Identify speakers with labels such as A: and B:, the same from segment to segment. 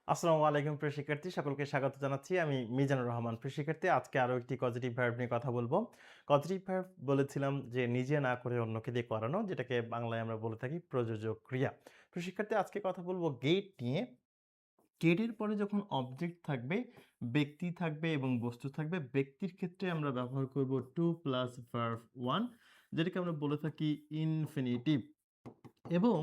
A: আসসালামু আলাইকুম প্রিয় শিক্ষার্থী, সকলকে স্বাগত জানাচ্ছি। আমি মিজানুর রহমান। প্রিয় শিক্ষার্থী, আজকে আরো একটি পজিটিভ ভার্ব নিয়ে কথা বলবো। পজিটিভ ভার্ব বলেছিলাম যে নিজে না করে অন্যকে দিয়ে করানো, যেটাকে বাংলায় আমরা বলে থাকি প্রযোজক ক্রিয়া। প্রিয় শিক্ষার্থী, আজকে কথা বলবো গেট নিয়ে। গেটের পরে যখন অবজেক্ট থাকবে, ব্যক্তি থাকবে এবং বস্তু থাকবে। ব্যক্তির ক্ষেত্রে আমরা ব্যবহার করব টু প্লাস ভার্ব ওয়ান, যেটাকে আমরা বলে থাকি ইনফিনিটিভ। এবং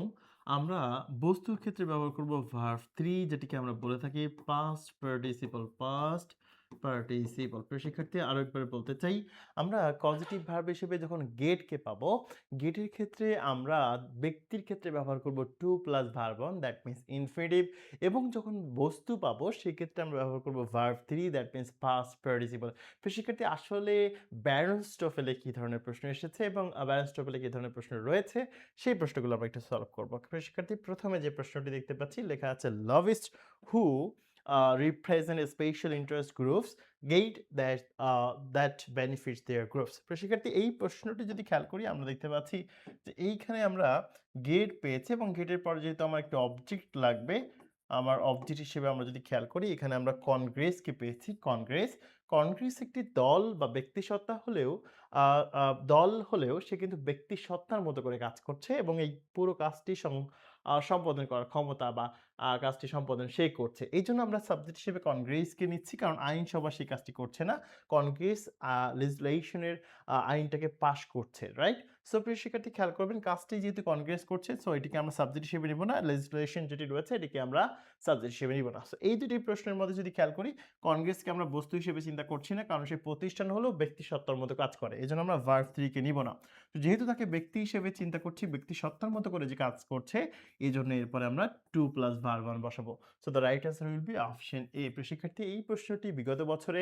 A: আমরা বস্তুর ক্ষেত্রে ব্যবহার করব ভার্ব 3, যেটিকে আমরা বলে থাকি পাস্ট পার্টিসিপল। প্রিয় শিক্ষার্থী, আরো একবার বলতে চাই, আমরা পজিটিভ ভার্ব হিসেবে যখন গেটকে পাবো, গেটের ক্ষেত্রে আমরা ব্যক্তির ক্ষেত্রে ব্যবহার করব to plus verb one, that means infinitive. এবং যখন বস্তু পাবো সেক্ষেত্রে আমরা ব্যবহার করব verb 3, that means past participle. প্রিয় শিক্ষার্থী, আসলে ব্যারনস্টফেলে কি ধরনের প্রশ্ন এসেছে এবং ব্যারনস্টফেলে কি ধরনের প্রশ্ন রয়েছে, সেই প্রশ্নগুলো আমরা একটু সলভ করব। প্রিয় শিক্ষার্থী, প্রথমে যে প্রশ্নটি দেখতে পাচ্ছি লেখা আছে লভিস্ট হু represent special interest groups gate that benefits their groups। প্রিয় শিক্ষার্থী, এই প্রশ্নটি যদি খেয়াল করি আমরা দেখতে পাচ্ছি যে এইখানে আমরা গেট পেয়েছি এবং গেটের পরে যেহেতু আমার একটা অবজেক্ট লাগবে, আমার অবজেক্ট হিসেবে আমরা যদি খেয়াল করি এখানে আমরা কনগ্রেসকে পেয়েছি। কনগ্রেস একটি দল বা ব্যক্তিসত্তা হলেও দল হলেও সে কিন্তু ব্যক্তিসত্তার মতো করে কাজ করছে এবং এই পুরো কাজটি সম্পাদন করার ক্ষমতা বা কাজটি সম্পাদন সে করছে। এইজন্য আমরা সাবজেক্ট হিসেবে কনগ্রেসকে নিচ্ছি, কারণ আইনসভা সেই কাজটি করছে না। কনগ্রেস legislation এর আইনটাকে পাস করছে, রাইট? সো প্রিয় শিক্ষার্থী, খেয়াল করবেন কাজটি যেহেতু কনগ্রেস করছে, সো এটিকে আমরা সাবজেক্ট হিসেবে নিব না। legislation যেটি রয়েছে এটিকে আমরা সাবজেক্ট হিসেবে নিব না। সো এই দুটি প্রশ্নের মধ্যে যদি খেয়াল করি, কনগ্রেসকে আমরা বস্তু হিসেবে চিন্তা করছি না, কারণ সেই প্রতিষ্ঠান হলো ব্যক্তিসত্তার মতো কাজ করে। এজন্য আমরা ভার্ব 3 কে নিব না। তো যেহেতু তাকে ব্যক্তি হিসেবে চিন্তা করছি, ব্যক্তিসত্তার মতো করে যে কাজ করছে, এজন্য এরপরে আমরা টু প্লাস ভার্ব ওয়ান বসাবো। So the right answer will B option A. প্রিয় শিক্ষার্থী, এই প্রশ্নটি বিগত বছরে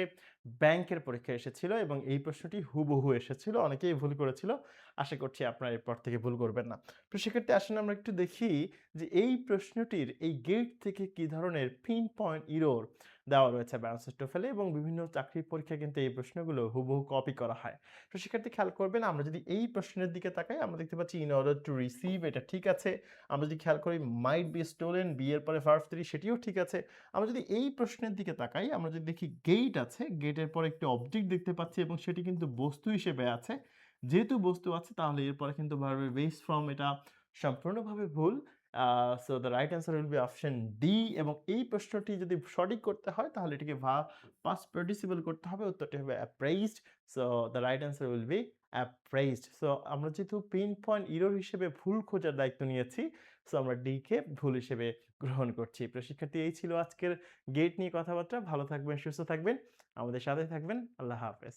A: ব্যাংকের পরীক্ষায় এসেছিল এবং এই প্রশ্নটি হুবহু এসেছিল। অনেকেই ভুল করেছিল। আশা করছি আপনারা এরপর থেকে ভুল করবেন না। প্রিয় শিক্ষার্থী, আসুন আমরা একটু দেখি যে এই প্রশ্নটির এই গেট থেকে কি ধরনের পিন পয়েন্ট এরর দেওয়া রয়েছে ব্যারনস্টফেলে, এবং বিভিন্ন চাকরির পরীক্ষায় কিন্তু এই প্রশ্নগুলো হুবহু কপি করা হয়। তো শিক্ষার্থী, খেয়াল করবেন আমরা যদি এই প্রশ্নের দিকে তাকাই আমরা দেখতে পাচ্ছি ইন অর্ডার টু রিসিভ, এটা ঠিক আছে। আমরা যদি খেয়াল করি মাইট বি স্টোলেন, বি এর পরে ভার্ব 3, সেটিও ঠিক আছে। আমরা যদি এই প্রশ্নের দিকে তাকাই আমরা যদি দেখি গেট আছে, গেটের পরে একটি অবজেক্ট দেখতে পাচ্ছি এবং সেটি কিন্তু বস্তু হিসেবে আছে। যেহেতু বস্তু আছে তাহলে এরপরে কিন্তু ভার্বের বেস ফর্ম, এটা সম্পূর্ণভাবে ভুল। So the right answer will B option D. এবং এই প্রশ্নটি যদি সঠিক করতে হয় তাহলে এটিকে পাস্ট পার্টিসিপল করতে হবে, উত্তরটি হবে appraised. So the right answer will be appraised. So আমরা যেহেতু পিন পয়েন্ট এরর হিসেবে ভুল খোঁজার দায়িত্ব নিয়েছি, সো আমরা ডি কে ভুল হিসেবে গ্রহণ করছি। প্রিয় শিক্ষার্থী, এই ছিল আজকের গেট নিয়ে কথাবার্তা। ভালো থাকবেন, সুস্থ থাকবেন, আমাদের সাথে থাকবেন। আল্লাহ হাফেজ।